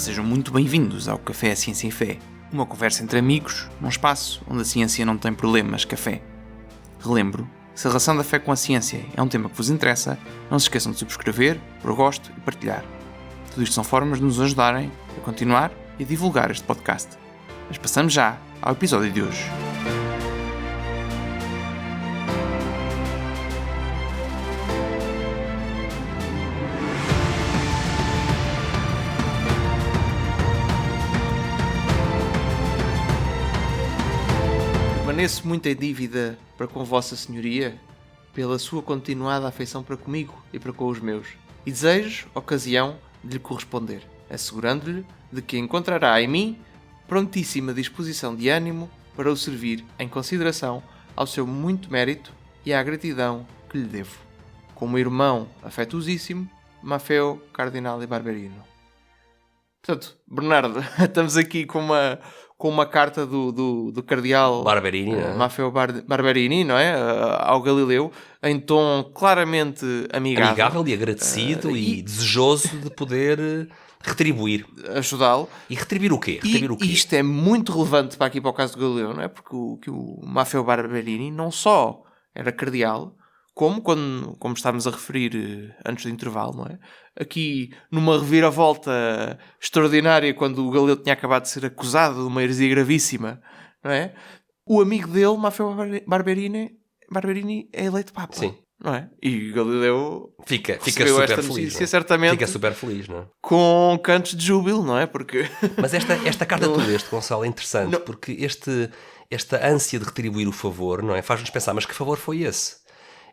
Sejam muito bem-vindos ao Café Ciência e Fé, uma conversa entre amigos, num espaço onde a ciência não tem problemas café. Relembro, se a relação da fé com a ciência é um tema que vos interessa, não se esqueçam de subscrever, por gosto e partilhar. Tudo isto são formas de nos ajudarem a continuar e a divulgar este podcast. Mas passamos já ao episódio de hoje. Permaneço muito em dívida para com Vossa Senhoria pela sua continuada afeição para comigo e para com os meus, e desejo ocasião de lhe corresponder, assegurando-lhe de que encontrará em mim prontíssima disposição de ânimo para o servir em consideração ao seu muito mérito e à gratidão que lhe devo. Como irmão afetuosíssimo, Maffeo Cardinale Barberino. Portanto, Bernardo, estamos aqui com uma carta do cardeal Barberini, Maffeo Barberini, não é? Ao Galileu, em tom claramente amigável. Amigável e agradecido e desejoso de poder retribuir. Ajudá-lo. E retribuir o quê? E isto é muito relevante para o caso do Galileu, não é? Porque o Maffeo Barberini não só era cardeal, como estávamos a referir antes do intervalo, não é? Aqui, numa reviravolta extraordinária, quando o Galileu tinha acabado de ser acusado de uma heresia gravíssima, não é? O amigo dele, Maffeo Barberini, é eleito Papa. Sim. Não é? E Galileu fica recebeu super esta feliz, notícia, não é? certamente, fica super feliz, não é? Com cantos de júbilo, não é? Porque... Mas esta carta toda, este Gonçalo, é interessante, porque esta ânsia de retribuir o favor, não é? Faz-nos pensar, mas que favor foi esse?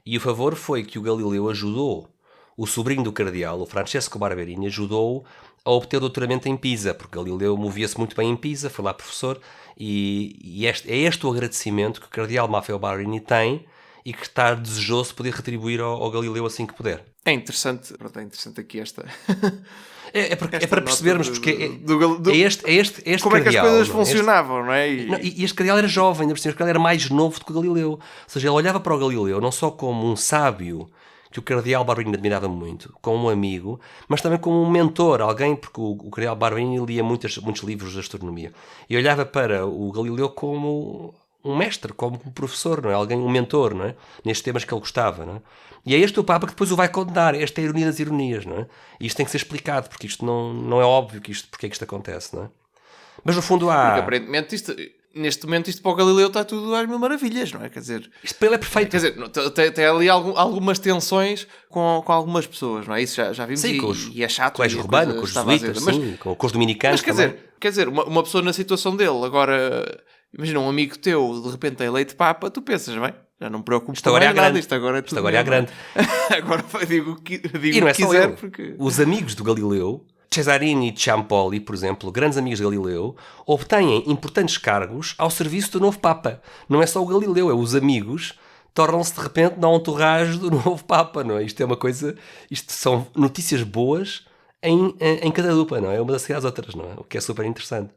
E o favor foi que o Galileu ajudou o sobrinho do cardeal, o Francesco Barberini, ajudou a obter o doutoramento em Pisa, porque Galileu movia-se muito bem em Pisa, foi lá professor, e é este o agradecimento que o cardeal Maffeo Barberini tem e que está desejoso de poder retribuir ao Galileu assim que puder. É interessante aqui esta... É para percebermos, porque é este como cardeal, é que as coisas funcionavam, não é? E este cardeal era jovem, ainda por cima, este cardeal era mais novo do que o Galileu. Ou seja, ele olhava para o Galileu não só como um sábio que o cardeal Barberini admirava muito, como um amigo, mas também como um mentor, alguém, porque o cardeal Barberini lia muitos livros de astronomia. E olhava para o Galileu como um mestre, como um professor, não é? Alguém, um mentor, não é? Nestes temas que ele gostava, não é? E é este o Papa que depois o vai condenar. Esta é a ironia das ironias, não é? E isto tem que ser explicado, porque isto não é óbvio porque é que isto acontece, não é? Mas no fundo há... Porque aparentemente neste momento isto para o Galileu está tudo às mil maravilhas, não é? Quer dizer... Isto para ele é perfeito. Quer dizer, tem ali algumas tensões com algumas pessoas, não é? Isso já vimos. Sim, e é chato. Com o Urbano, com os jesuítas, sim, com os dominicanos. Mas quer dizer, uma pessoa na situação dele, agora... Imagina, um amigo teu, de repente é eleito Papa, tu pensas, bem, já não me preocupo com mais nada, isto agora é tudo. Isto agora é grande. Agora digo o que não é quiser, só porque... Os amigos do Galileu, Cesarini e Ciampoli, por exemplo, grandes amigos de Galileu, obtêm importantes cargos ao serviço do novo Papa. Não é só o Galileu, é os amigos tornam-se de repente na entourage do novo Papa, não é? Isto é uma coisa... Isto são notícias boas em cada dupla, não é? Uma das seguir às outras, não é? O que é super interessante.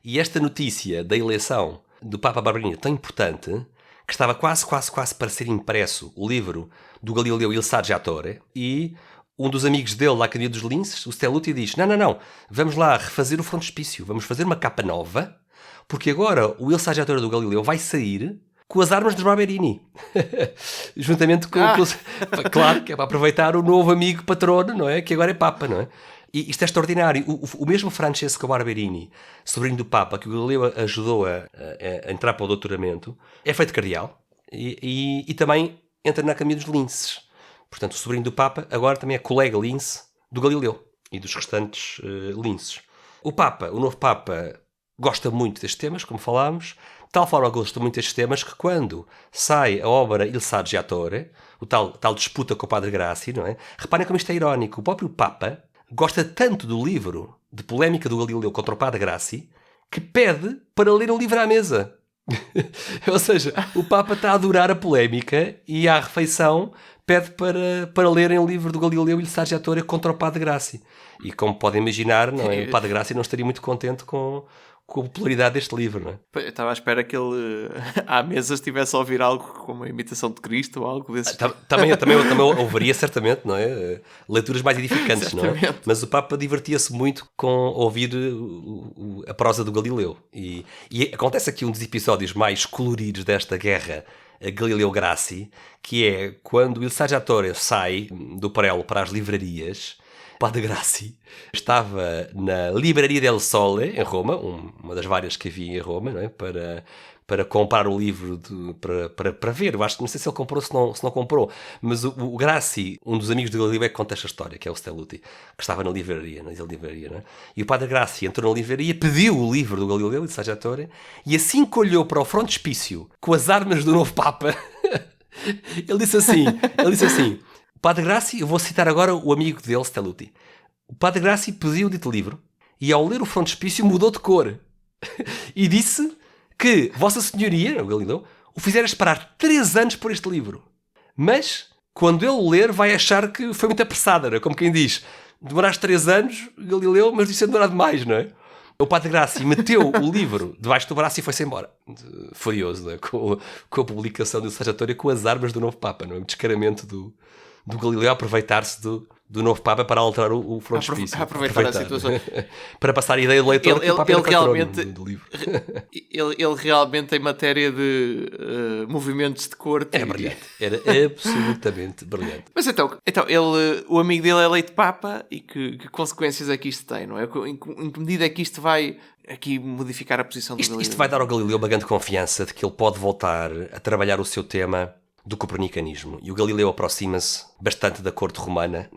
E esta notícia da eleição do Papa Barberini é tão importante que estava quase para ser impresso o livro do Galileu Il Saggiatore, e um dos amigos dele da Academia dos Linces, o Stelluti, diz: não, vamos lá refazer o frontispício, vamos fazer uma capa nova, porque agora o Il Saggiatore do Galileu vai sair com as armas de Barberini. Juntamente com... Claro, que é para aproveitar o novo amigo patrono, não é? Que agora é Papa, não é? E isto é extraordinário. O mesmo Francesco Barberini, sobrinho do Papa, que o Galileu ajudou a entrar para o doutoramento, é feito cardeal e também entra na Academia dos Linces. Portanto, o sobrinho do Papa agora também é colega lince do Galileu e dos restantes linces. O novo Papa, gosta muito destes temas, como falámos, de tal forma gosta muito destes temas que quando sai a obra Il Saggiatore, o tal disputa com o Padre Grassi, não é? Reparem como isto é irónico. O próprio Papa gosta tanto do livro de polémica do Galileu contra o Padre Grassi que pede para ler o livro à mesa. Ou seja, o Papa está a adorar a polémica e à refeição pede para lerem o livro do Galileu Il Saggiatore contra o Padre Grassi. E como podem imaginar, não é? O Padre Grassi não estaria muito contente com com a popularidade deste livro, não é? Eu estava à espera que ele à mesa estivesse a ouvir algo como a imitação de Cristo ou algo desse. Também ouviria certamente, não é? Leituras mais edificantes, não é? Mas o Papa divertia-se muito com ouvir a prosa do Galileu. E acontece aqui um dos episódios mais coloridos desta guerra Galileu Grassi, que é quando Il Saggiatore sai do Prelo para as livrarias. Padre Grassi estava na Livraria del Sole, em Roma, uma das várias que havia em Roma, não é? Para comprar o livro, para ver. Eu acho que não sei se ele comprou ou se não comprou, mas o Grassi, um dos amigos de Galileu, é que conta esta história, que é o Stelluti, que estava na livraria, não é? E o Padre Grassi entrou na livraria, pediu o livro do Galileu, de Saggiatore, e assim que olhou para o frontispício com as armas do novo Papa, ele disse assim, o Padre Grassi, eu vou citar agora o amigo dele, Stelluti. O Padre Grassi pediu o dito livro e ao ler o frontispício mudou de cor e disse que Vossa Senhoria, o Galileu, o fizera esperar 3 anos por este livro. Mas, quando ele ler, vai achar que foi muito apressado, não é? Como quem diz, demoraste 3 anos, Galileu, mas disse demorar demais, não é? O Padre Grassi meteu o livro debaixo do braço e foi-se embora. Furioso, não é? Com a publicação do Saggiatore com as armas do novo Papa, não é? O descaramento do Galileu a aproveitar-se do novo Papa para alterar o frontispício. Aproveitar a situação. Para passar a ideia do leitor que o Papa era realmente do livro. Ele realmente, em matéria de movimentos de corte... Era brilhante. Era absolutamente brilhante. Mas então o amigo dele é eleito Papa e que consequências é que isto tem, não é? Em que medida é que isto vai aqui modificar a posição do Galileu? Isto vai dar ao Galileu uma grande confiança de que ele pode voltar a trabalhar o seu tema do copernicanismo. E o Galileu aproxima-se bastante da corte romana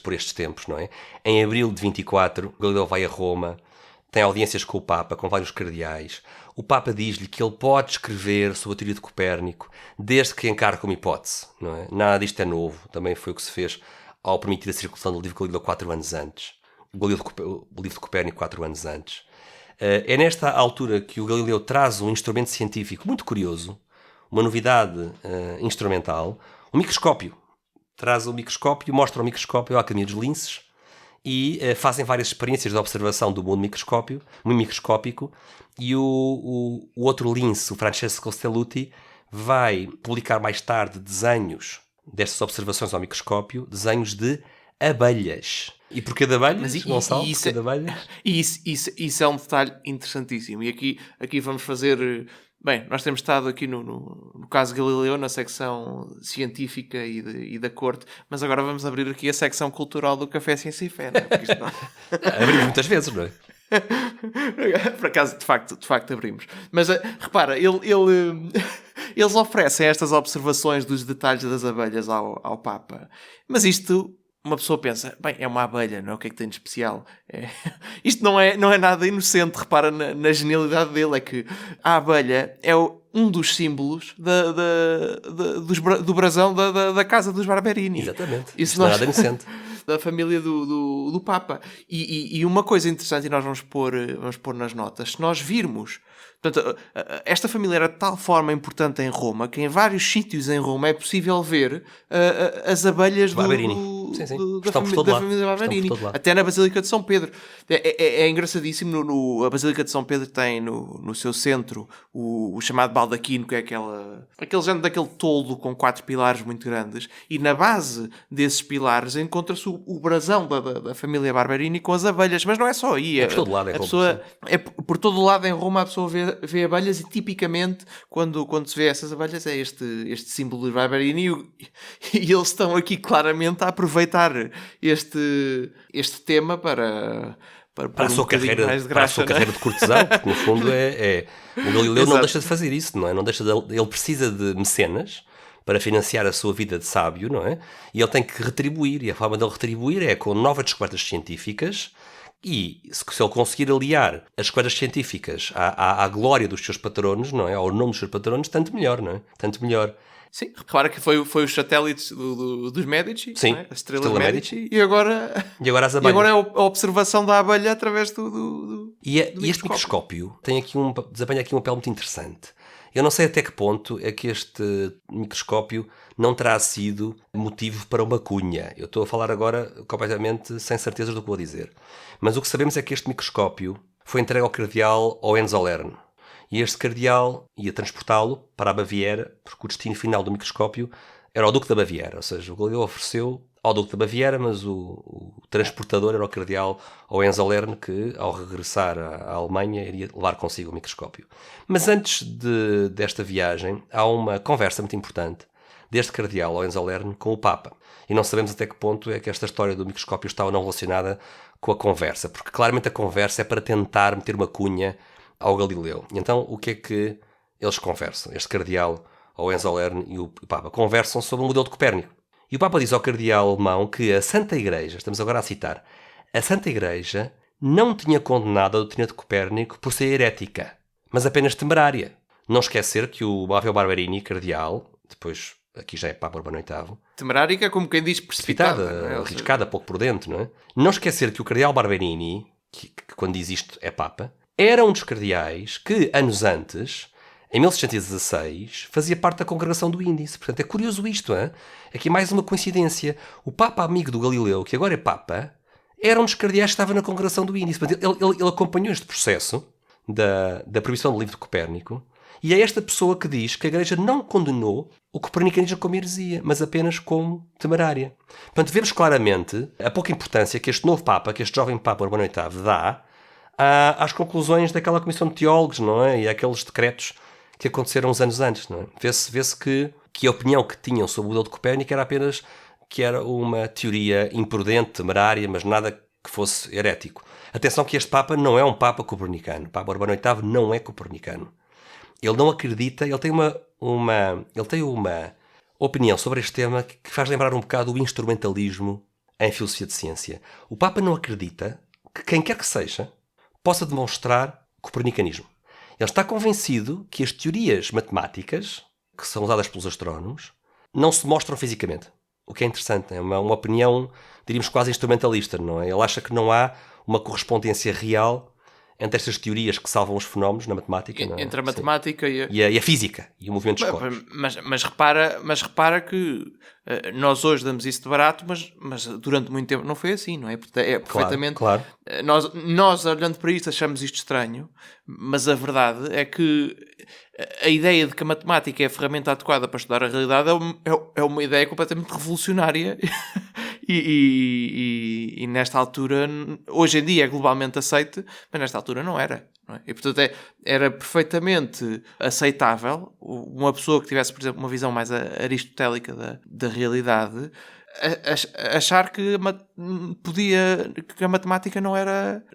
por estes tempos, não é? Em abril de 24, o Galileu vai a Roma, tem audiências com o Papa, com vários cardeais. O Papa diz-lhe que ele pode escrever sobre a teoria de Copérnico, desde que encare como hipótese, não é? Nada disto é novo. Também foi o que se fez ao permitir a circulação do livro de Galileu 4 anos antes. O livro de Copérnico 4 anos antes. É nesta altura que o Galileu traz um instrumento científico muito curioso, uma novidade instrumental, um microscópio. Traz o microscópio, mostra o microscópio à Academia dos Linces e fazem várias experiências de observação do mundo microscópico, e o outro lince, o Francesco Stelluti, vai publicar mais tarde desenhos destas observações ao microscópio, desenhos de abelhas. E porquê de abelhas, Gonçalo? Porquê de abelhas? Isso é um detalhe interessantíssimo. E aqui vamos fazer... Bem, nós temos estado aqui no caso Galileu, na secção científica e da corte, mas agora vamos abrir aqui a secção cultural do Café Ciência e Fé, não é? Abrimos muitas vezes, não é? Por acaso, de facto abrimos. Mas repara, eles oferecem estas observações dos detalhes das abelhas ao Papa, mas isto... Uma pessoa pensa, bem, é uma abelha, não é? O que é que tem de especial? Isto não é nada inocente, repara na genialidade dele, é que a abelha é um dos símbolos do brasão da casa dos Barberini. Exatamente, isso não é nada inocente. Da família do Papa. E uma coisa interessante, e nós vamos pôr nas notas, se nós virmos... Portanto, esta família era de tal forma importante em Roma que em vários sítios em Roma é possível ver as abelhas da família Barberini. Até na Basílica de São Pedro. É engraçadíssimo. A Basílica de São Pedro tem no seu centro o chamado baldaquino, que é aquele género daquele toldo com 4 pilares muito grandes. E na base desses pilares encontra-se o brasão da família Barberini com as abelhas. Mas não é só aí. Por todo lado em Roma. Por todo o lado em Roma a pessoa vê abelhas, e tipicamente quando se vê essas abelhas é este símbolo de Barberini, e eles estão aqui claramente a aproveitar este tema para a sua carreira de cortesão, porque no fundo o Galileu não deixa de fazer isso, não é? Ele precisa de mecenas para financiar a sua vida de sábio, não é? E ele tem que retribuir, e a forma dele retribuir é com novas descobertas científicas. E se ele conseguir aliar as descobertas científicas à glória dos seus patronos, não é? Ao nome dos seus patronos, tanto melhor, não é? Tanto melhor. Sim, repara que foi os satélites dos Médici, sim, não é? A estrela Médici, e agora as abelhas. E agora é a observação da abelha através do este microscópio desempenha aqui um papel muito interessante. Eu não sei até que ponto é que este microscópio não terá sido motivo para uma cunha. Eu estou a falar agora completamente sem certeza do que vou dizer. Mas o que sabemos é que este microscópio foi entregue ao cardeal Hohenzollern. E este cardeal ia transportá-lo para a Baviera, porque o destino final do microscópio era o Duque da Baviera. Ou seja, o Galileu ofereceu ao Duque da Baviera, mas o transportador era o cardeal Hohenzollern, que, ao regressar à Alemanha, iria levar consigo o microscópio. Mas antes desta viagem, há uma conversa muito importante deste cardeal Hohenzollern com o Papa. E não sabemos até que ponto é que esta história do microscópio está ou não relacionada com a conversa, porque claramente a conversa é para tentar meter uma cunha ao Galileu. E então, o que é que eles conversam? Este cardeal Hohenzollern e o Papa conversam sobre o modelo de Copérnico. E o Papa diz ao cardeal alemão que a Santa Igreja, estamos agora a citar, a Santa Igreja não tinha condenado a doutrina de Copérnico por ser herética, mas apenas temerária. Não esquecer que o Maffeo Barberini, cardeal, depois aqui já é Papa Urbano VIII... Temerárica, como quem diz, precipitada. Arriscada, pouco por dentro, não é? Não esquecer que o cardeal Barberini, que quando diz isto é Papa, era um dos cardeais que, anos antes, em 1616, fazia parte da congregação do Índice. Portanto, é curioso isto, hein? Aqui mais uma coincidência. O Papa amigo do Galileu, que agora é Papa, era um dos cardeais que estava na congregação do Índice. Ele acompanhou este processo da proibição do livro de Copérnico, e é esta pessoa que diz que a Igreja não condenou o copernicanismo como heresia, mas apenas como temerária. Portanto, vemos claramente a pouca importância que este novo Papa, que este jovem Papa Urbano VIII dá às conclusões daquela comissão de teólogos, não é? E àqueles decretos que aconteceram uns anos antes, não é? Vê-se que a opinião que tinham sobre o modelo de Copérnico era apenas que era uma teoria imprudente, temerária, mas nada que fosse herético. Atenção que este Papa não é um Papa copernicano. O Papa Urbano VIII não é copernicano. Ele não acredita, ele tem uma opinião sobre este tema que faz lembrar um bocado o instrumentalismo em filosofia de ciência. O Papa não acredita que quem quer que seja possa demonstrar copernicanismo. Ele está convencido que as teorias matemáticas, que são usadas pelos astrónomos, não se mostram fisicamente. O que é interessante, é uma opinião, diríamos, quase instrumentalista, não é? Ele acha que não há uma correspondência real entre estas teorias que salvam os fenómenos na matemática. Não é? Entre a matemática e a física e o movimento dos corpos. Mas repara que nós hoje damos isso de barato, mas durante muito tempo não foi assim, não é? É perfeitamente... Claro. Nós, olhando para isto, achamos isto estranho, mas a verdade é que a ideia de que a matemática é a ferramenta adequada para estudar a realidade é uma ideia completamente revolucionária e nesta altura, hoje em dia é globalmente aceite, mas nesta altura não era. Não é? E portanto era perfeitamente aceitável uma pessoa que tivesse, por exemplo, uma visão mais aristotélica da realidade achar que a matemática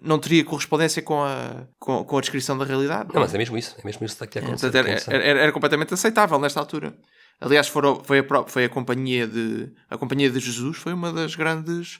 não teria correspondência com a descrição da realidade. Não, mas é mesmo isso que aconteceu. Era completamente aceitável nesta altura. Aliás, foi a Companhia de Jesus, foi uma das grandes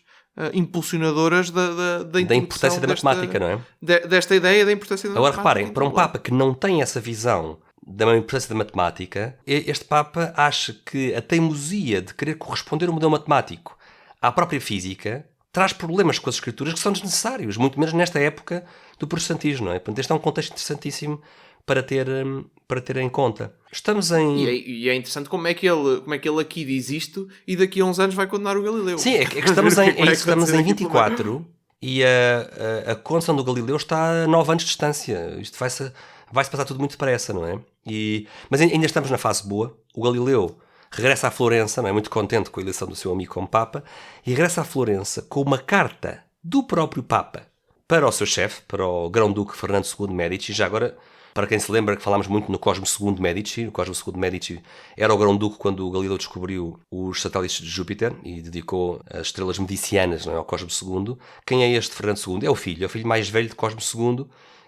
impulsionadoras da importância da matemática, não é? Desta ideia da importância da matemática. Agora reparem, para um Papa que não tem essa visão da importância da matemática, este Papa acha que a teimosia de querer corresponder o modelo matemático à própria física traz problemas com as escrituras que são desnecessários, muito menos nesta época do protestantismo, não é? Portanto, este é um contexto interessantíssimo para ter em conta. Estamos em... E é interessante como é que ele aqui diz isto e daqui a uns anos vai condenar o Galileu. Sim, é que estamos em 24 e a condenação do Galileu está a 9 anos de distância. Isto vai-se passar tudo muito depressa, não é? Mas ainda estamos na fase boa. O Galileu regressa a Florença, não é? Muito contente com a eleição do seu amigo como Papa, e regressa a Florença com uma carta do próprio Papa para o seu chefe, para o Grão-Duque Fernando II de Médici. Já agora, para quem se lembra que falámos muito no Cosmo II de Médici, o Cosmo II de Médici era o Grão-Duque quando o Galileu descobriu os satélites de Júpiter e dedicou as estrelas medicianas, não é? Ao Cosmo II. Quem é este Fernando II? É o filho mais velho de Cosmo II,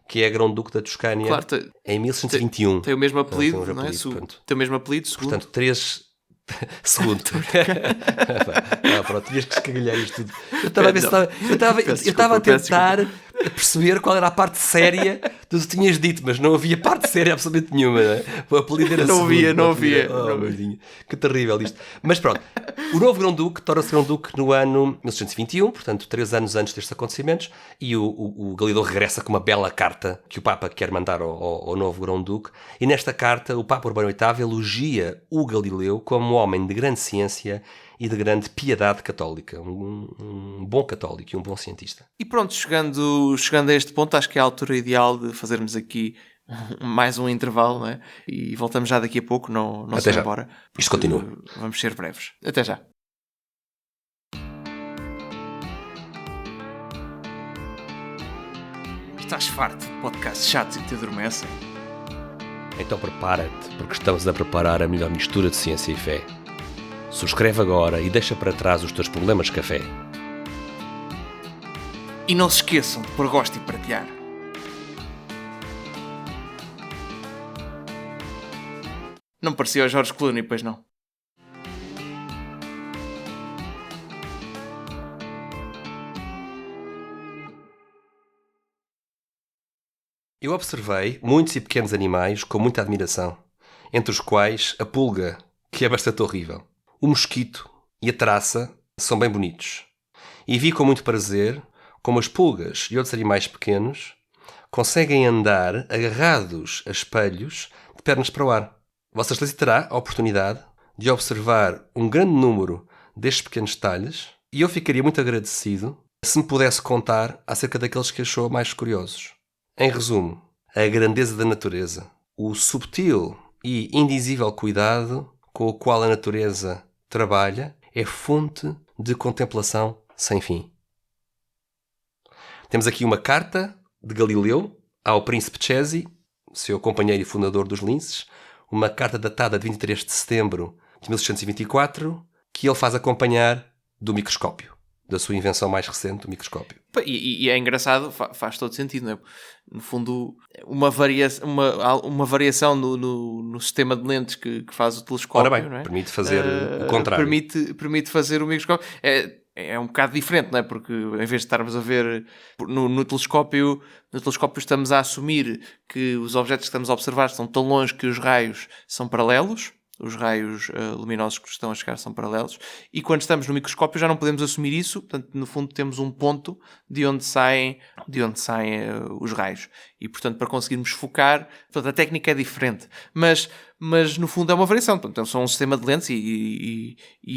que é Grão-Duque da Toscânia, claro, em 1621. Tem o mesmo apelido, não é? Tem o mesmo apelido, segundo. Portanto, segundo. Pronto, tinhas que escagalhar isto tudo. Eu estava a tentar perceber qual era a parte séria do que tinhas dito, mas não havia parte séria absolutamente nenhuma. Não é? O apelido era não havia. Que terrível isto. Mas pronto, o novo Grão-Duque torna-se Grão-Duque no ano 1621, portanto 3 anos antes destes acontecimentos, e o Galileu regressa com uma bela carta que o Papa quer mandar ao novo Grão-Duque, e nesta carta o Papa Urbano VIII elogia o Galileu como um homem de grande ciência e de grande piedade católica. Um bom católico e um bom cientista. E pronto, chegando a este ponto, acho que é a altura ideal de fazermos aqui mais um intervalo, não é? E voltamos já daqui a pouco, não se Até vá já. embora. Isto continua. Vamos ser breves. Até já. Estás farto de podcasts chatos e que te adormecem? Então prepara-te, porque estamos a preparar a melhor mistura de ciência e fé. Subscreve agora e deixa para trás os teus problemas de café. E não se esqueçam de pôr gosto e partilhar. Não parecia o George Clooney, pois não? Eu observei muitos e pequenos animais com muita admiração, entre os quais a pulga, que é bastante horrível. O mosquito e a traça são bem bonitos. E vi com muito prazer como as pulgas e outros animais pequenos conseguem andar agarrados a espelhos de pernas para o ar. Vossa Excelência terá a oportunidade de observar um grande número destes pequenos detalhes e eu ficaria muito agradecido se me pudesse contar acerca daqueles que achou mais curiosos. Em resumo, a grandeza da natureza, o subtil e indizível cuidado com o qual a natureza trabalha é fonte de contemplação sem fim. Temos aqui uma carta de Galileu ao príncipe Cesi, seu companheiro e fundador dos linces, uma carta datada de 23 de setembro de 1624, que ele faz acompanhar do microscópio, da sua invenção mais recente, o microscópio. E é engraçado, faz todo sentido, não é? No fundo, uma variação no sistema de lentes que faz o telescópio. Ora bem, não é? permite fazer o contrário. Permite fazer o microscópio. É um bocado diferente, não é? Porque em vez de estarmos a ver no telescópio estamos a assumir que os objetos que estamos a observar estão tão longe que os raios são paralelos. Os raios luminosos que estão a chegar são paralelos. E quando estamos no microscópio já não podemos assumir isso. Portanto, no fundo, temos um ponto de onde saem os raios. E, portanto, para conseguirmos focar... Portanto, a técnica é diferente. Mas no fundo, é uma variação. Portanto, são um sistema de lentes e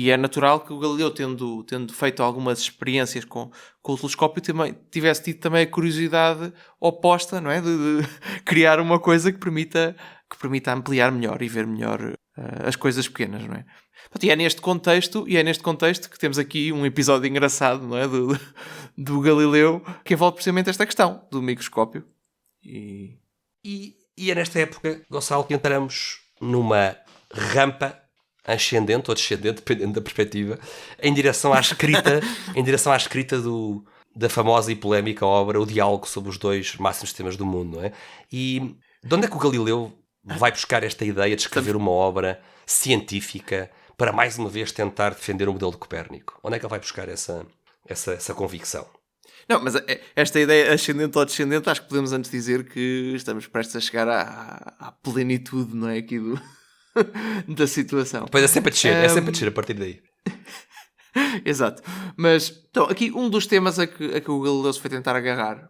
é natural que o Galileu, tendo feito algumas experiências com o telescópio, também tivesse tido também a curiosidade oposta, não é? De criar uma coisa que permita ampliar melhor e ver melhor as coisas pequenas, não é? E é neste contexto que temos aqui um episódio engraçado, não é? Do Galileu, que envolve precisamente esta questão do microscópio. E é nesta época, Gonçalo, que entramos numa rampa ascendente ou descendente, dependendo da perspectiva, em direção à escrita, da famosa e polémica obra O Diálogo sobre os dois máximos sistemas do mundo, não é? E de onde é que o Galileu vai buscar esta ideia de escrever uma obra científica para mais uma vez tentar defender o modelo de Copérnico? Onde é que ele vai buscar essa convicção? Não, mas esta ideia ascendente ou descendente, acho que podemos antes dizer que estamos prestes a chegar à plenitude, não é? Aqui da situação. Depois é sempre a descer a partir daí. Exato. Mas, então, aqui um dos temas a que o Galileu se foi tentar agarrar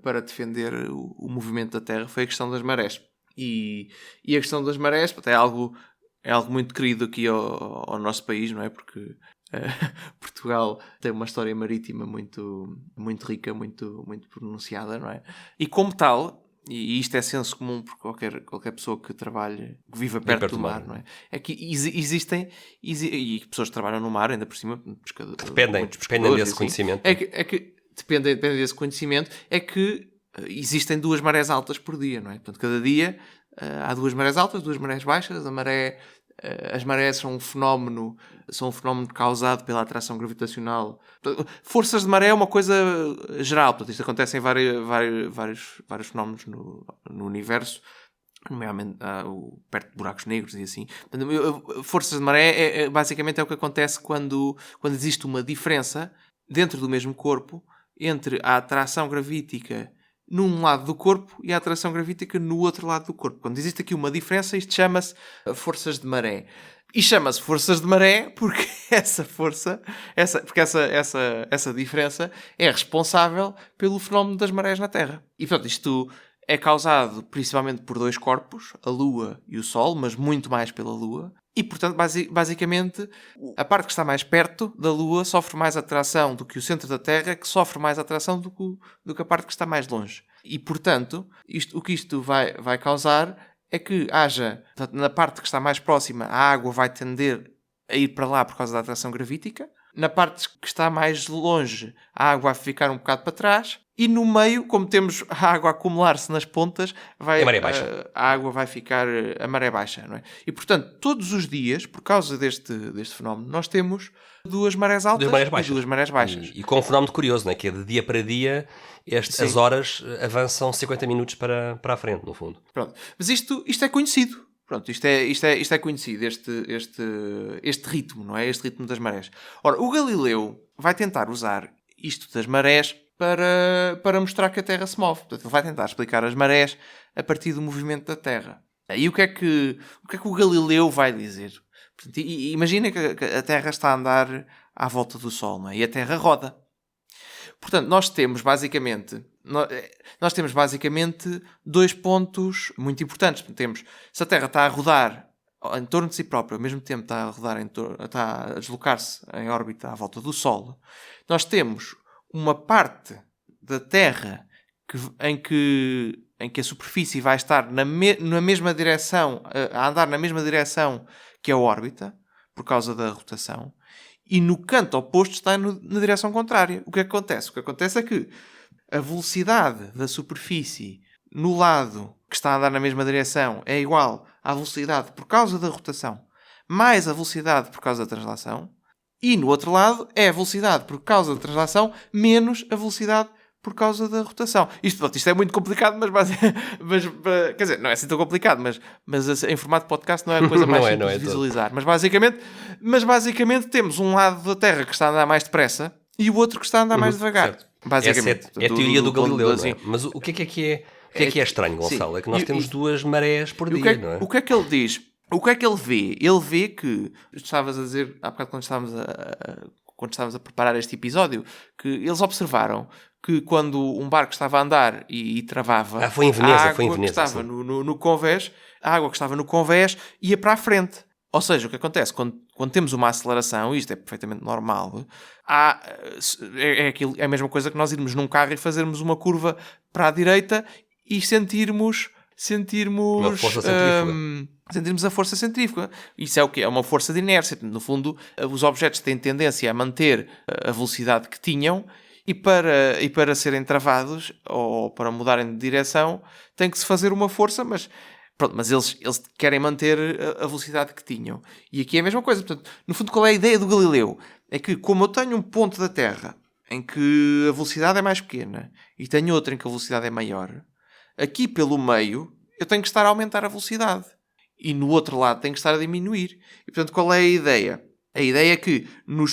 para defender o movimento da Terra foi a questão das marés. E a questão das marés é algo muito querido aqui ao nosso país, não é? Porque Portugal tem uma história marítima muito, muito rica, muito, muito pronunciada, não é? E como tal, e isto é senso comum por qualquer pessoa que trabalhe, que viva perto do mar, não é? É que existem e pessoas que trabalham no mar, ainda por cima, dependem desse conhecimento. É que dependem desse conhecimento, é que existem 2 marés altas por dia, não é? Portanto, cada dia há 2 marés altas, 2 marés baixas. As marés são um fenómeno causado pela atração gravitacional. Forças de maré é uma coisa geral. Portanto, isto acontece em vários fenómenos no universo, nomeadamente perto de buracos negros e assim. Portanto, forças de maré basicamente é o que acontece quando existe uma diferença dentro do mesmo corpo entre a atração gravítica num lado do corpo e a atração gravítica no outro lado do corpo. Quando existe aqui uma diferença, isto chama-se forças de maré. E chama-se forças de maré porque essa diferença é responsável pelo fenómeno das marés na Terra. E, portanto, isto é causado principalmente por dois corpos, a Lua e o Sol, mas muito mais pela Lua. E, portanto, basicamente, a parte que está mais perto da Lua sofre mais atração do que o centro da Terra, que sofre mais atração do que a parte que está mais longe. E, portanto, o que isto vai causar é que haja, na parte que está mais próxima, a água vai tender a ir para lá por causa da atração gravítica. Na parte que está mais longe, a água vai ficar um bocado para trás. E no meio, como temos a água a acumular-se nas pontas, a água vai ficar a maré baixa. Não é? E, portanto, todos os dias, por causa deste fenómeno, nós temos duas marés altas e duas marés baixas. E com um fenómeno curioso, não é? Que é de dia para dia, as horas avançam 50 minutos para a frente, no fundo. Pronto. Mas isto é conhecido. Pronto, isto é conhecido, este ritmo, não é? Este ritmo das marés. Ora, o Galileu vai tentar usar isto das marés para mostrar que a Terra se move. Portanto, ele vai tentar explicar as marés a partir do movimento da Terra. E o que é que o Galileu vai dizer? Portanto, imagina que a Terra está a andar à volta do Sol, não é? E a Terra roda. Portanto, nós temos basicamente dois pontos muito importantes. Temos, se a Terra está a rodar em torno de si própria, ao mesmo tempo está a deslocar-se em órbita à volta do Sol, nós temos uma parte da Terra em que a superfície vai estar na mesma direção, a andar na mesma direção que a órbita, por causa da rotação, e no canto oposto está na direção contrária. O que acontece? O que acontece é que a velocidade da superfície no lado que está a andar na mesma direção é igual à velocidade por causa da rotação mais a velocidade por causa da translação, e no outro lado é a velocidade por causa da translação menos a velocidade por causa da rotação. Isto é muito complicado, mas quer dizer, não é assim tão complicado, mas em formato de podcast não é a coisa mais simples de visualizar. Mas basicamente temos um lado da Terra que está a andar mais depressa e o outro que está a andar mais devagar. Certo. Basicamente. Essa é a teoria do Galileu, não é? Mas o que é estranho, Gonçalo? Sim. É que nós temos duas marés por dia, não é? O que é que ele diz? O que é que ele vê? Ele vê que, estavas a dizer, há bocado quando estávamos a preparar este episódio, que eles observaram que quando um barco estava a andar e travava, foi em Veneza, que estava no convés, a água que estava no convés ia para a frente. Ou seja, o que acontece quando temos uma aceleração, isto é perfeitamente normal, é a mesma coisa que nós irmos num carro e fazermos uma curva para a direita e sentirmos uma força centrífuga. Sentirmos a força centrífuga. Isso é o quê? É uma força de inércia. No fundo, os objetos têm tendência a manter a velocidade que tinham e para serem travados ou para mudarem de direção tem que se fazer uma força, mas eles querem manter a velocidade que tinham. E aqui é a mesma coisa. Portanto, no fundo, qual é a ideia do Galileu? É que, como eu tenho um ponto da Terra em que a velocidade é mais pequena e tenho outro em que a velocidade é maior, aqui pelo meio eu tenho que estar a aumentar a velocidade. E no outro lado tenho que estar a diminuir. E, portanto, qual é a ideia? A ideia é que no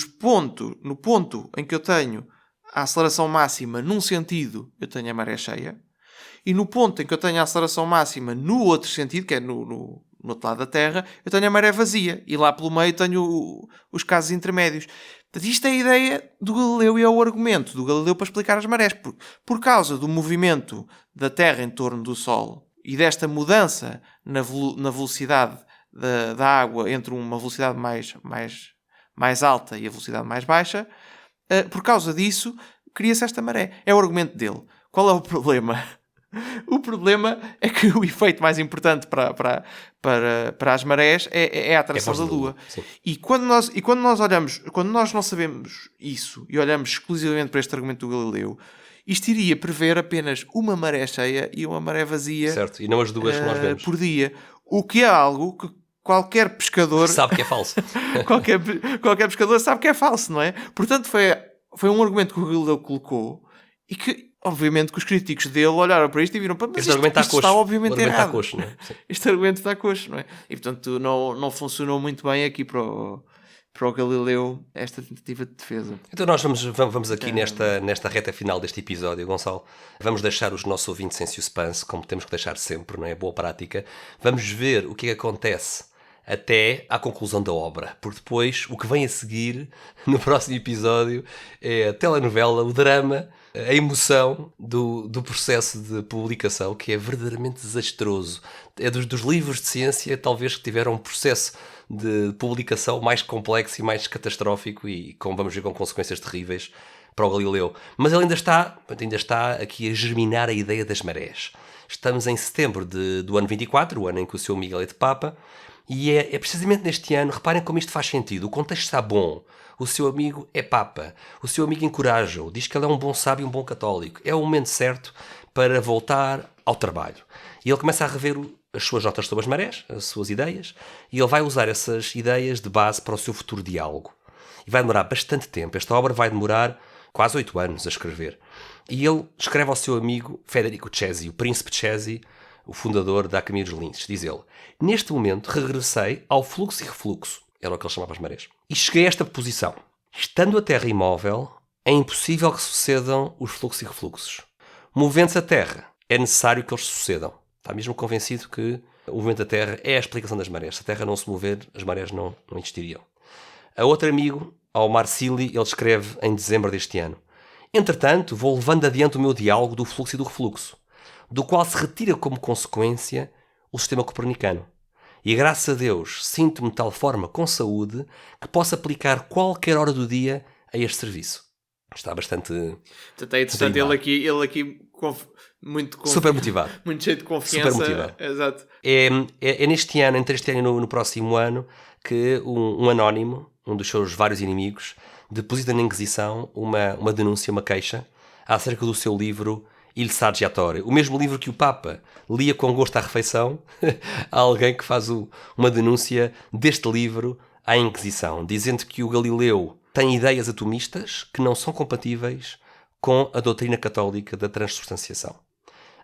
ponto em que eu tenho a aceleração máxima num sentido, eu tenho a maré cheia. E no ponto em que eu tenho a aceleração máxima no outro sentido, que é no outro lado da Terra, eu tenho a maré vazia. E lá pelo meio tenho os casos intermédios. Portanto, isto é a ideia do Galileu e é o argumento do Galileu para explicar as marés. Por causa do movimento da Terra em torno do Sol e desta mudança na velocidade da água entre uma velocidade mais alta e a velocidade mais baixa, por causa disso, cria-se esta maré. É o argumento dele. Qual é o problema? O problema é que o efeito mais importante para as marés é a atração da Lua. E quando nós não sabemos isso e olhamos exclusivamente para este argumento do Galileu, isto iria prever apenas uma maré cheia e uma maré vazia, certo, e não as duas que nós vemos por dia. O que é algo que qualquer pescador sabe que é falso. qualquer pescador sabe que é falso, não é? Portanto, foi um argumento que o Galileu colocou e que, obviamente, que os críticos dele olharam para isto e viram, mas isto está obviamente errado. Coxo, não é? Este argumento está coxo, não é? E, portanto, não funcionou muito bem aqui para o Galileu esta tentativa de defesa. Então nós vamos aqui nesta reta final deste episódio, Gonçalo. Vamos deixar os nossos ouvintes em suspense, como temos que deixar sempre, não é? Boa prática. Vamos ver o que é que acontece até à conclusão da obra. Porque depois, o que vem a seguir, no próximo episódio, é a telenovela, o drama, a emoção do processo de publicação, que é verdadeiramente desastroso. É dos livros de ciência, talvez, que tiveram um processo de publicação mais complexo e mais catastrófico e, como vamos ver, com consequências terríveis para o Galileu. Mas ele ainda está aqui a germinar a ideia das marés. Estamos em setembro do ano 24, o ano em que o seu Miguel é de Papa, e é precisamente neste ano, reparem como isto faz sentido, o contexto está bom, o seu amigo é Papa, o seu amigo encoraja-o, diz que ele é um bom sábio e um bom católico, é o momento certo para voltar ao trabalho. E ele começa a rever as suas notas sobre as marés, as suas ideias, e ele vai usar essas ideias de base para o seu futuro diálogo. E vai demorar bastante tempo, esta obra vai demorar quase 8 anos a escrever. E ele escreve ao seu amigo Federico Cesi, o príncipe Cesi, o fundador da Academia dos Linces. Diz ele: neste momento regressei ao fluxo e refluxo, era o que ele chamava as marés, e cheguei a esta posição. Estando a Terra imóvel, é impossível que sucedam os fluxos e refluxos. Movendo-se a Terra, é necessário que eles sucedam. Está mesmo convencido que o movimento da Terra é a explicação das marés. Se a Terra não se mover, as marés não existiriam. A outro amigo, ao Marcili, ele escreve em dezembro deste ano: entretanto, vou levando adiante o meu diálogo do fluxo e do refluxo, do qual se retira como consequência o sistema copernicano. E graças a Deus sinto-me de tal forma com saúde que posso aplicar qualquer hora do dia a este serviço. Está bastante... Portanto, é interessante ele aqui super motivado. Muito cheio de confiança. Super motivado. Exato. É neste ano, entre este ano e no próximo ano, que um anónimo, um dos seus vários inimigos, deposita na Inquisição uma denúncia, uma queixa, acerca do seu livro Il Saggiatore, o mesmo livro que o Papa lia com gosto à refeição. Há alguém que faz uma denúncia deste livro à Inquisição, dizendo que o Galileu tem ideias atomistas que não são compatíveis com a doutrina católica da transubstanciação.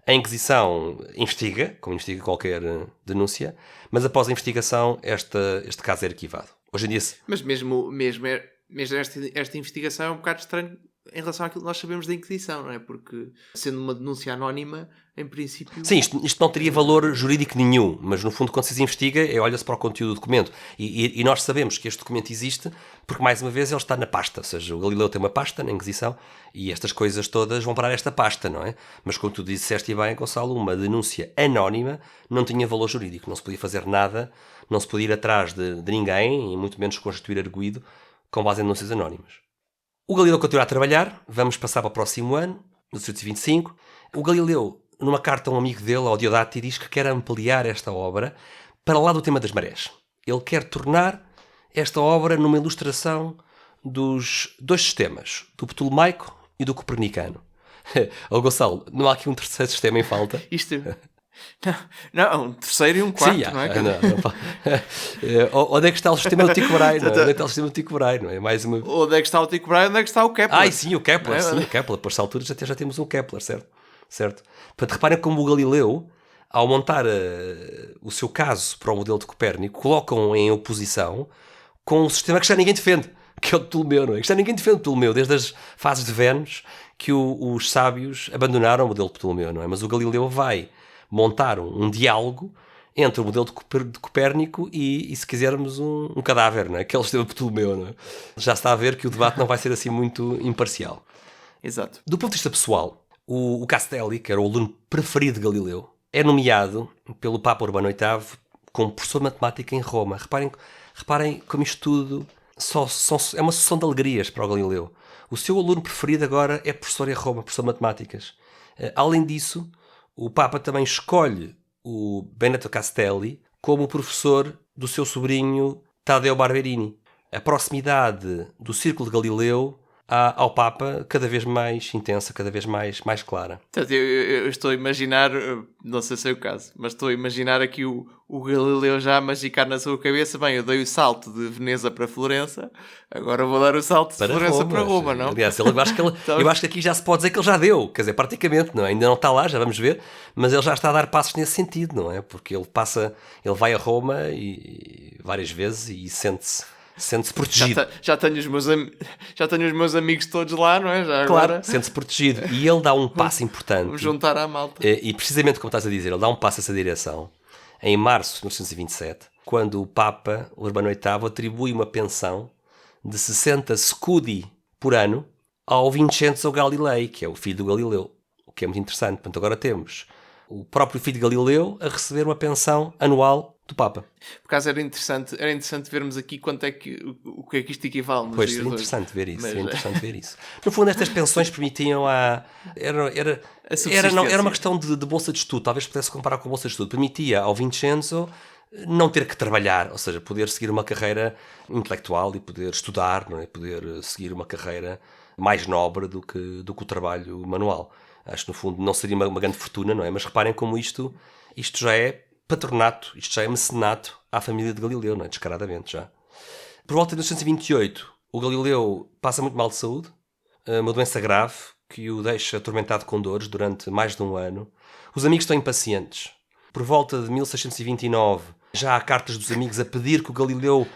A Inquisição investiga, como investiga qualquer denúncia, mas após a investigação este caso é arquivado. Hoje em dia... Mas mesmo esta investigação é um bocado estranho em relação àquilo que nós sabemos da Inquisição, não é? Porque, sendo uma denúncia anónima, em princípio... Sim, isto não teria valor jurídico nenhum, mas no fundo, quando se investiga, olha-se para o conteúdo do documento. E nós sabemos que este documento existe porque, mais uma vez, ele está na pasta. Ou seja, o Galileu tem uma pasta na Inquisição e estas coisas todas vão parar esta pasta, não é? Mas, como tu disseste bem, Gonçalo, uma denúncia anónima não tinha valor jurídico. Não se podia fazer nada, não se podia ir atrás de ninguém e muito menos constituir arguido com base em denúncias anónimas. O Galileu continua a trabalhar, vamos passar para o próximo ano, 1825. O Galileu, numa carta a um amigo dele, ao Diodati, diz que quer ampliar esta obra para lá do tema das marés. Ele quer tornar esta obra numa ilustração dos dois sistemas, do Ptolomaico e do Copernicano. Gonçalo, não há aqui um terceiro sistema em falta? Isto... Não, um terceiro e um quarto, sim, não é? Onde é que está o sistema do Tycho Brahe? Onde é que está o sistema do Tycho Brahe? Não é? Mais uma... Onde é que está o Tycho Brahe? Onde é que está o Kepler? Sim, o Kepler. Sim, o Kepler. Por essa altura já temos um Kepler, certo? Portanto, reparem como o Galileu, ao montar o seu caso para o modelo de Copérnico, colocam em oposição com um sistema que já ninguém defende, que é o de Ptolomeu, não é? Que já ninguém defende o Ptolomeu, desde as fases de Vênus que os sábios abandonaram o modelo de Ptolomeu, não é? Mas o Galileu vai montar um diálogo entre o modelo de Copérnico e se quisermos, um cadáver, não é? Aquele sistema de Ptolomeu, não é? Já se está a ver que o debate não vai ser assim muito imparcial. Exato. Do ponto de vista pessoal, o Castelli, que era o aluno preferido de Galileu, é nomeado pelo Papa Urbano VIII como professor de matemática em Roma. Reparem como isto tudo é uma sucessão de alegrias para o Galileu. O seu aluno preferido agora é professor em Roma, professor de matemáticas. Além disso, o Papa também escolhe o Benedetto Castelli como professor do seu sobrinho Taddeo Barberini. A proximidade do Círculo de Galileu ao Papa cada vez mais intensa, cada vez mais clara. Portanto, eu estou a imaginar, não sei se é o caso, mas estou a imaginar aqui o Galileu já a magicar na sua cabeça: bem, eu dei o salto de Veneza para Florença, agora vou dar o salto de Florença para Roma, não? Aliás, eu acho que aqui já se pode dizer que ele já deu, quer dizer, praticamente, não é? Ainda não está lá, já vamos ver, mas ele já está a dar passos nesse sentido, não é? Porque ele vai a Roma e várias vezes e sente-se protegido. Já tenho os meus amigos todos lá, não é? Já claro, agora... sente-se protegido. E ele dá um passo importante. Vamos juntar à malta. E precisamente como estás a dizer, ele dá um passo nessa direção. Em março de 1927, quando o Papa Urbano VIII atribui uma pensão de 60 scudi por ano ao Vincenzo Galilei, que é o filho do Galileu, o que é muito interessante. Portanto, agora temos o próprio filho de Galileu a receber uma pensão anual do Papa. Por acaso era interessante vermos aqui quanto é que, o que é que isto equivale nos Pois, dias seria de hoje. interessante ver isso. Mas- Seria interessante ver isso. No fundo, estas pensões permitiam era subsistência. uma questão de bolsa de estudo. Talvez pudesse comparar com a bolsa de estudo. Permitia ao Vincenzo não ter que trabalhar, ou seja, poder seguir uma carreira intelectual e poder estudar, não é? Poder seguir uma carreira mais nobre do que o trabalho manual. Acho que, no fundo, não seria uma grande fortuna, não é? Mas reparem como isto já é patronato, isto já é mecenato à família de Galileu, não é? Descaradamente já. Por volta de 1928, o Galileu passa muito mal de saúde, uma doença grave que o deixa atormentado com dores durante mais de um ano. Os amigos estão impacientes. Por volta de 1629, já há cartas dos amigos a pedir que o Galileu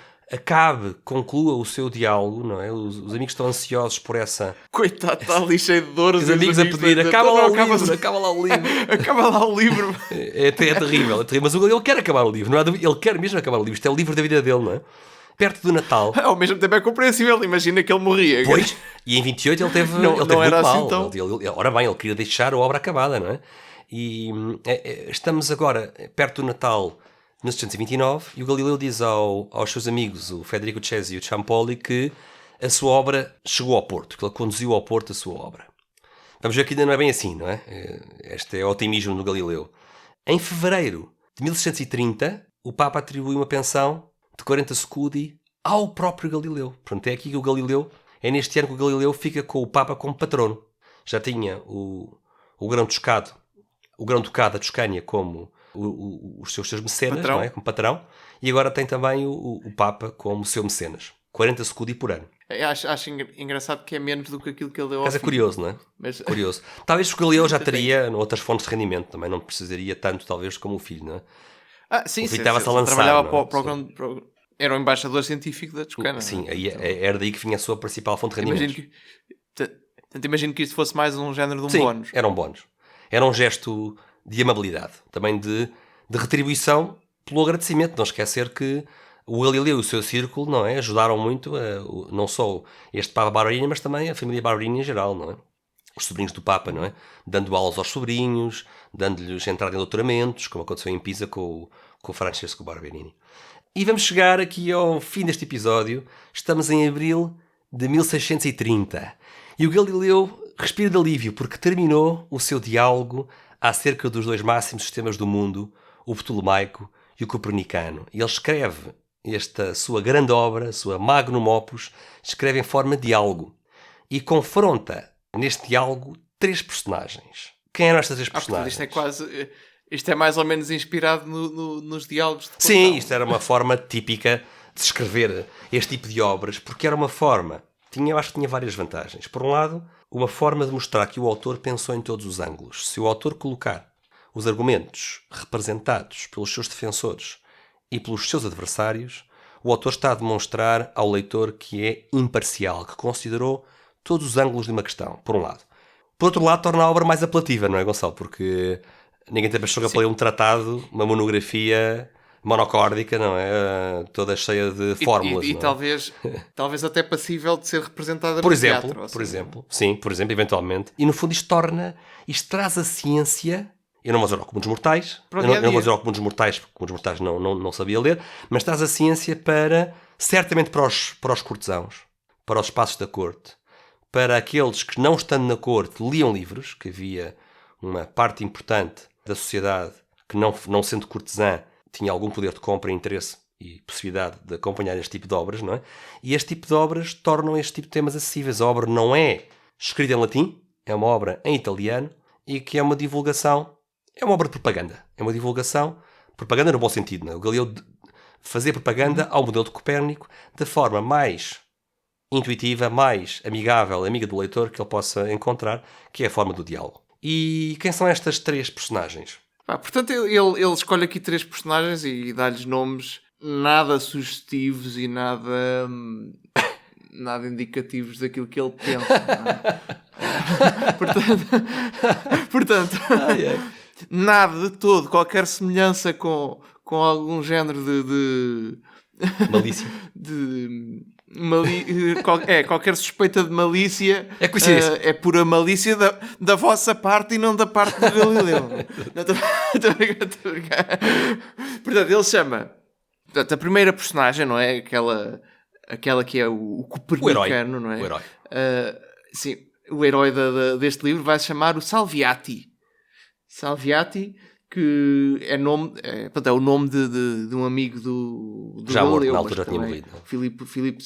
conclua o seu diálogo, não é? Os amigos estão ansiosos por essa... Coitado, está ali cheio de dores. Os e amigos a pedir, acaba lá o livro, acaba lá o livro. Acaba lá o livro. É terrível, é terrível. Mas o Galileu quer acabar o livro, não há dúvida. Ele quer mesmo acabar o livro. Isto é o livro da vida dele, não é? Perto do Natal. Ao mesmo tempo é compreensível, imagina que ele morria. Pois, e em 28 ele teve, Não- ele não teve era muito assim mal. tão- Ora bem, ele queria deixar a obra acabada, não é? E estamos agora perto do Natal, 1629, e o Galileu diz aos seus amigos, o Federico Cesi e o Ciampoli, que a sua obra chegou ao Porto, que ele conduziu ao Porto a sua obra. Vamos ver que ainda não é bem assim, não é? Este é o otimismo do Galileu. Em fevereiro de 1630, o Papa atribui uma pensão de 40 scudi ao próprio Galileu. Portanto, é aqui que é neste ano que o Galileu fica com o Papa como patrono. Já tinha o Grão-Ducado da Toscânia como os seus mecenas, Patrão. não é? Como patrão, e agora tem também o Papa como seu mecenas. 40 scudi por ano. Acho engraçado que é menos do que aquilo que ele deu ao Mas é filho. curioso, não é? Mas- Curioso. Talvez o Galileu já teria outras fontes de rendimento, também não precisaria tanto, talvez, como o filho, não é? Sim, O filho estava-se a lançar, trabalhava não é? era o embaixador científico da Toscana. Sim, não é? aí era daí que vinha a sua principal fonte de rendimentos. Imagino que isto fosse mais um género de um Sim, bónus. era um bónus. Era um gesto de amabilidade, também de retribuição pelo agradecimento. Não esquecer que o Galileu e o seu círculo, não é, ajudaram muito, não só este Papa Barberini, mas também a família Barberini em geral, não é? Os sobrinhos do Papa, não é? Dando aulas aos sobrinhos, dando-lhes entrada em doutoramentos, como aconteceu em Pisa com o Francesco Barberini. E vamos chegar aqui ao fim deste episódio. Estamos em abril de 1630. E o Galileu respira de alívio porque terminou o seu diálogo acerca dos dois máximos sistemas do mundo, o ptolomaico e o copernicano. E ele escreve esta sua grande obra, a sua magnum opus, escreve em forma de diálogo. E confronta, neste diálogo, 3 personagens. Quem eram estas 3 personagens? Isto é mais ou menos inspirado nos diálogos de Platão. Sim, isto era uma forma típica de escrever este tipo de obras, porque era uma forma, eu acho que tinha várias vantagens. Por um lado, uma forma de mostrar que o autor pensou em todos os ângulos. Se o autor colocar os argumentos representados pelos seus defensores e pelos seus adversários, o autor está a demonstrar ao leitor que é imparcial, que considerou todos os ângulos de uma questão, por um lado. Por outro lado, torna a obra mais apelativa, não é, Gonçalo? Porque ninguém tem paixão para ler um tratado, uma monografia monocórdica, não é? Toda cheia de fórmulas. E não é? talvez até passível de ser representada Por no exemplo, teatro. por exemplo, eventualmente. E no fundo isto traz a ciência. Eu não vou dizer ao comum dos mortais, eu não vou dizer ao comum dos mortais, porque o comum dos mortais não sabia ler, mas traz a ciência certamente para os cortesãos, para os espaços da corte, para aqueles que, não estando na corte, liam livros, que havia uma parte importante da sociedade que, não sendo cortesã, tinha algum poder de compra, interesse e possibilidade de acompanhar este tipo de obras, não é? E este tipo de obras tornam este tipo de temas acessíveis. A obra não é escrita em latim, é uma obra em italiano e que é uma divulgação, é uma obra de propaganda. É uma divulgação, propaganda no bom sentido, não é? O Galileu fazer propaganda ao modelo de Copérnico da forma mais intuitiva, mais amigável, amiga do leitor que ele possa encontrar, que é a forma do diálogo. E quem são estas 3 personagens? Portanto, ele escolhe aqui 3 personagens e dá-lhes nomes nada sugestivos e nada indicativos daquilo que ele pensa. Não é? Portanto nada de todo, qualquer semelhança com com algum género de Malícia. Qualquer suspeita de malícia É coincidência. é pura malícia da vossa parte e não da parte do Galileu. Não, estou a brincar. Portanto, ele chama... Portanto, a primeira personagem, não é? Aquela que é o copernicano, não é? O herói. Sim, o herói deste livro vai se chamar o Salviati. Salviati, que é o nome de um amigo do Já morto, Galileu, na altura já tinha também morrido. Filipe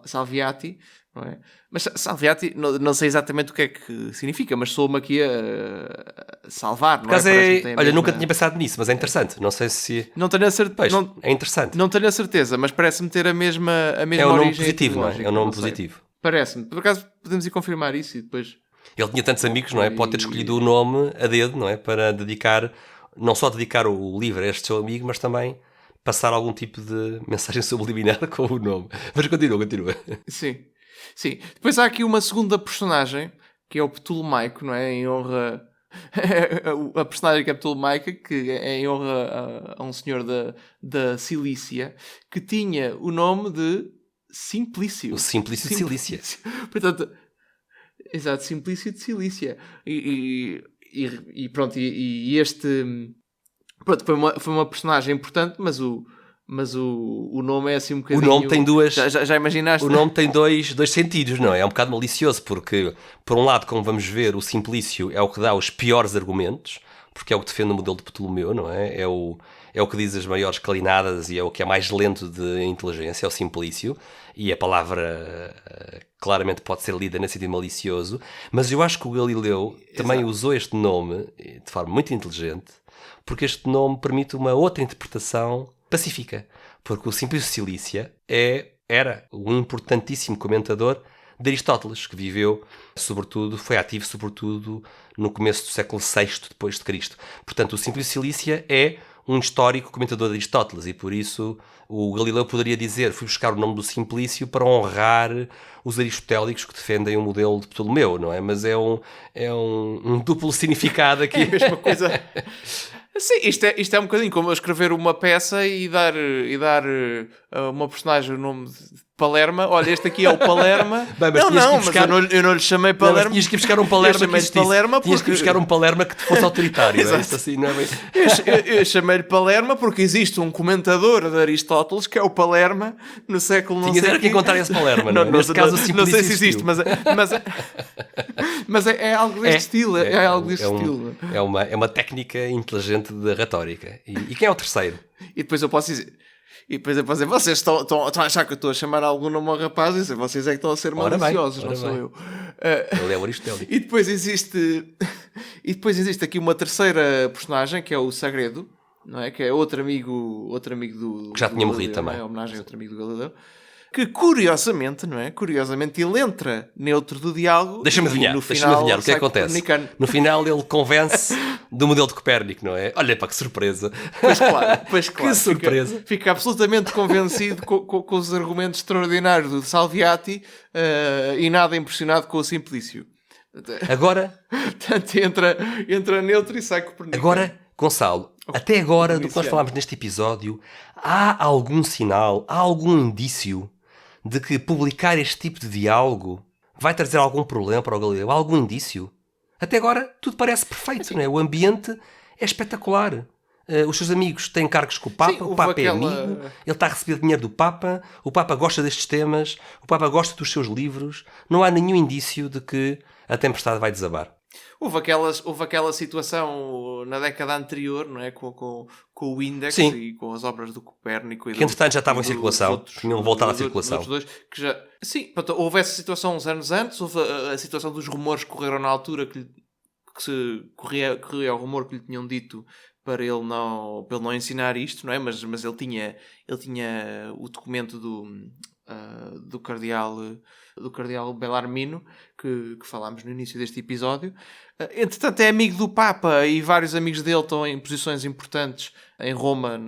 Salviati, não é? Mas Salviati, não sei exatamente o que é que significa, mas soa-me aqui a salvar, não é? Olha, nunca tinha pensado nisso, mas é interessante. Não sei se... Não tenho a certeza. É interessante. Não tenho a certeza, mas parece-me ter a mesma É um nome origem positivo, não é? É um nome não sei. positivo. Parece-me. Por acaso podemos ir confirmar isso e depois... Ele tinha tantos amigos, não é? Pode ter escolhido o nome a dedo, não é? Para dedicar, não só dedicar o livro a este seu amigo, mas também passar algum tipo de mensagem subliminar com o nome. Mas continua. Sim. Depois há aqui uma segunda personagem, que é o Ptolomaico, não é? Em honra... a personagem que é Ptolomaica, que é em honra a um senhor da Cilícia, que tinha o nome de Simplício. O Simplício de Cilícia. Portanto... Exato, Simplício de Cilícia. E pronto, e este... Pronto, foi uma personagem importante, mas o nome é assim um bocadinho... O nome tem duas... Já imaginaste? O nome tem dois sentidos, não é? É um bocado malicioso, porque, por um lado, como vamos ver, o Simplício é o que dá os piores argumentos, porque é o que defende o modelo de Ptolomeu, não é? É o que diz as maiores calinadas e é o que é mais lento de inteligência, é o Simplício. E a palavra claramente pode ser lida nesse sentido malicioso. Mas eu acho que o Galileu também usou este nome de forma muito inteligente, porque este nome permite uma outra interpretação pacífica. Porque o Simplício de Cilícia era um importantíssimo comentador de Aristóteles, que foi ativo sobretudo no começo do século VI depois de Cristo. Portanto, o Simplício de Cilícia é um histórico comentador de Aristóteles e por isso o Galileu poderia dizer: fui buscar o nome do Simplício para honrar os aristotélicos que defendem o modelo de Ptolomeu, não é? Mas é um duplo significado aqui. É a mesma coisa. Sim, isto é um bocadinho como eu escrever uma peça e dar a uma personagem o nome de Palerma. Olha, este aqui é o Palerma. Bem, mas eu não lhe chamei Palerma. Não, tinhas que ir buscar um Palerma que existisse. Tinhas que ir buscar um Palerma que fosse autoritário. É isso assim, não é bem? Eu chamei-lhe Palerma porque existe um comentador de Aristóteles que é o Palerma no século não sei. Tinhas que encontrar esse Palerma, não é? Neste caso, não sei se existe, mas é algo deste estilo. É algo deste estilo. É uma técnica inteligente de retórica. E quem é o terceiro? E depois eu posso dizer, vocês estão a achar que eu estou a chamar algum nome ao rapaz, e vocês é que estão a ser maliciosos, não sou eu. Ele é o Aristóteles. E depois existe aqui uma terceira personagem, que é o Sagredo, não é? Que é outro amigo do... Que já tinha morrido também. É homenagem a outro amigo do Galileu. Que curiosamente, não é? Curiosamente ele entra neutro do diálogo. Deixa-me adivinhar, o que é que acontece? No final ele convence do modelo de Copérnico, não é? Olha para que surpresa. Pois claro. Que surpresa. Fica absolutamente convencido com os argumentos extraordinários do Salviati e nada impressionado com o Simplício. Agora... Portanto, entra neutro e sai Copernicano. Agora, Gonçalo, até agora do que nós falámos neste episódio, há algum sinal, há algum indício de que publicar este tipo de diálogo vai trazer algum problema para o Galileu? Há algum indício? Até agora tudo parece perfeito, não é? O ambiente é espetacular. Os seus amigos têm cargos com o Papa, o Papa é amigo, ele está a receber dinheiro do Papa, o Papa gosta destes temas, o Papa gosta dos seus livros. Não há nenhum indício de que a tempestade vai desabar. Houve aquela situação na década anterior, não é? Com o Index. Sim. E com as obras do Copérnico. Que entretanto já estavam em circulação. Tinham voltado à circulação. Sim, houve essa situação uns anos antes. Houve a situação dos rumores que correram na altura, que se corria o rumor que lhe tinham dito para ele não ensinar isto, não é? Mas ele tinha o documento do cardeal Bellarmino, que falámos no início deste episódio. Entretanto, é amigo do Papa e vários amigos dele estão em posições importantes em Roma,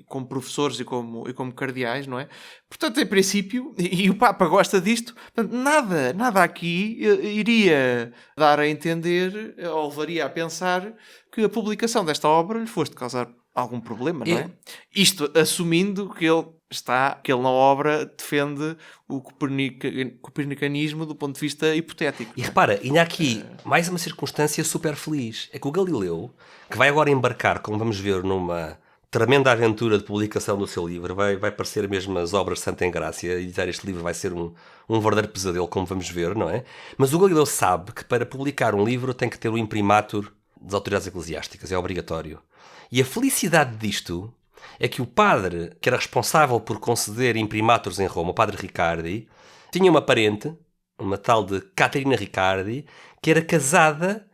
como professores e como cardeais, não é? Portanto, em princípio, e o Papa gosta disto, portanto, nada aqui iria dar a entender ou levaria a pensar que a publicação desta obra lhe fosse de causar algum problema, não é? Isto assumindo que ele na obra defende o copernicanismo do ponto de vista hipotético. E repara, ainda há aqui mais uma circunstância super feliz. É que o Galileu, que vai agora embarcar, como vamos ver, numa tremenda aventura de publicação do seu livro, vai parecer mesmo as obras de Santa Engrácia. Editar este livro vai ser um verdadeiro pesadelo, como vamos ver, não é? Mas o Galileu sabe que para publicar um livro tem que ter o imprimatur das autoridades eclesiásticas, é obrigatório. E a felicidade disto é que o padre que era responsável por conceder imprimaturs em Roma, o padre Riccardi, tinha uma parente, uma tal de Caterina Riccardi, que era casada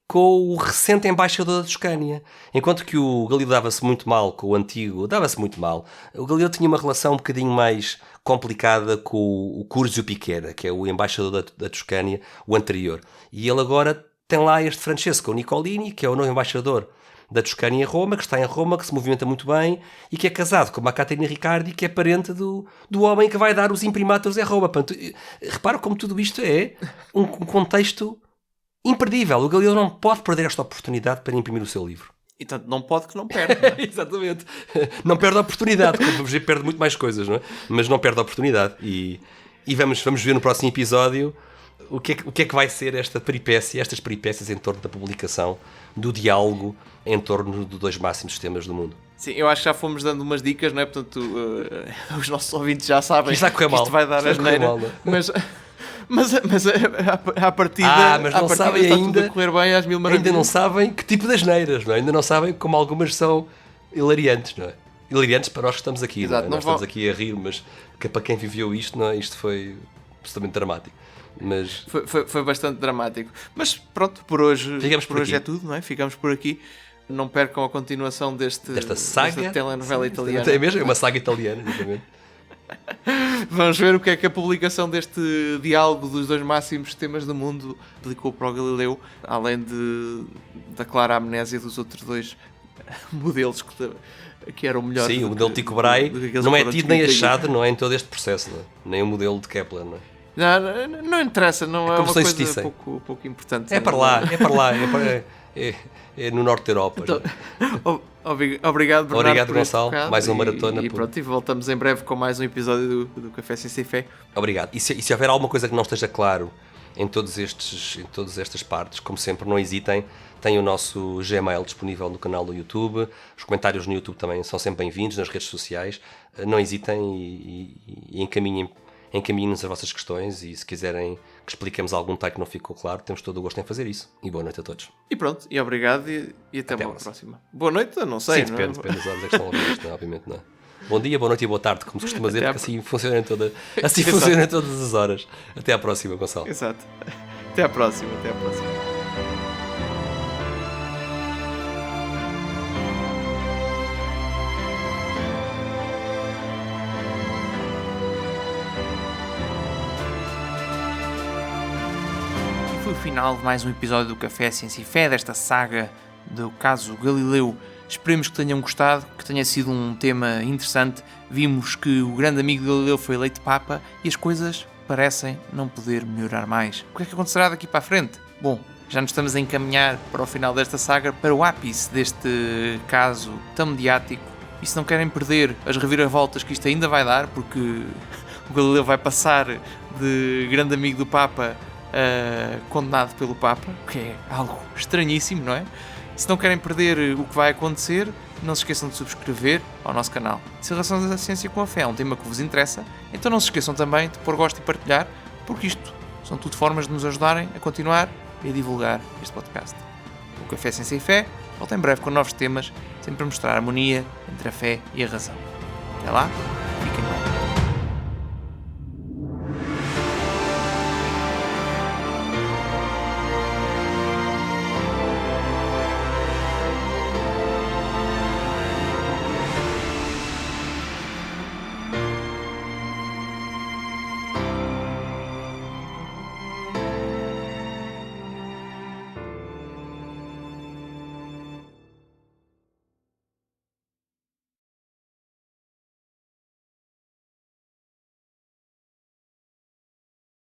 com o recente embaixador da Toscânia. Enquanto que o Galileu dava-se muito mal com o antigo, o Galileu tinha uma relação um bocadinho mais complicada com o Curzio Piquera, que é o embaixador da Toscânia, o anterior. E ele agora tem lá este Francesco Nicolini, que é o novo embaixador da Toscânia em Roma, que está em Roma, que se movimenta muito bem e que é casado com uma Caterina Riccardi, que é parente do homem que vai dar os imprimaturs em Roma. Portanto, repara como tudo isto é um contexto imperdível. O Galileu não pode perder esta oportunidade para imprimir o seu livro. E tanto não pode que não perde. Não é? Exatamente. Não perde a oportunidade, como vamos ver, perde muito mais coisas, não é? Mas não perde a oportunidade. E vamos ver no próximo episódio o que é que vai ser estas peripécias em torno da publicação do diálogo em torno de 2 máximos sistemas do mundo. Sim, eu acho que já fomos dando umas dicas, não é? Portanto, os nossos ouvintes já sabem que isto vai dar asneira. Mas à partida, mas não sabem está ainda, tudo a correr bem às mil maravilhas. Ainda não sabem que tipo de asneiras, não é? Ainda não sabem como algumas são hilariantes, não é? Hilariantes para nós que estamos aqui, exato, não é? Nós estamos aqui a rir, mas que para quem viveu isto, não é? Isto foi absolutamente dramático. Mas foi bastante dramático. Mas pronto, por hoje é tudo, não é? Ficamos por aqui. Não percam a continuação desta saga, desta telenovela italiana. É mesmo, é uma saga italiana, exatamente. Vamos ver o que é que a publicação deste diálogo dos 2 máximos sistemas do mundo aplicou para o Galileu, além da clara amnésia dos outros 2 modelos que eram melhores. Sim, o modelo Tycho Brahe não é tido nem achado, não é, em todo este processo, não é? Nem o modelo de Kepler, não é? Não interessa, não é uma coisa pouco importante. É para lá, é no norte da Europa. Então, obrigado, Bernardo. Obrigado, Gonçalo. Mais uma maratona. E voltamos em breve com mais um episódio do Café Sem Fé. Obrigado. E se houver alguma coisa que não esteja claro em todas estas partes, como sempre, não hesitem. Tem o nosso Gmail disponível no canal do YouTube. Os comentários no YouTube também são sempre bem-vindos, nas redes sociais. Não hesitem e encaminhem-nos as vossas questões, e se quiserem que expliquemos algum detalhe que não ficou claro, temos todo o gosto em fazer isso. E boa noite a todos. E pronto, e obrigado, e até uma próxima. Boa noite, eu não sei. Sim, depende das horas é que estão a ouvir isto, não, obviamente não. Bom dia, boa noite e boa tarde, como se costuma dizer, porque assim funciona em todas as horas. Até à próxima, Gonçalo. Exato. Até à próxima. Foi o final de mais um episódio do Café Ciência e Fé, desta saga do caso Galileu. Esperemos que tenham gostado, que tenha sido um tema interessante. Vimos que o grande amigo de Galileu foi eleito Papa e as coisas parecem não poder melhorar mais. O que é que acontecerá daqui para a frente? Bom, já nos estamos a encaminhar para o final desta saga, para o ápice deste caso tão mediático. E se não querem perder as reviravoltas que isto ainda vai dar, porque o Galileu vai passar de grande amigo do Papa condenado pelo Papa, que é algo estranhíssimo, não é? Se não querem perder o que vai acontecer, não se esqueçam de subscrever ao nosso canal. Se a relação da ciência com a fé é um tema que vos interessa, então não se esqueçam também de pôr gosto e partilhar, porque isto são tudo formas de nos ajudarem a continuar e a divulgar este podcast. O Café Ciência e Fé volta em breve com novos temas, sempre a mostrar a harmonia entre a fé e a razão. Até lá, fiquem bem.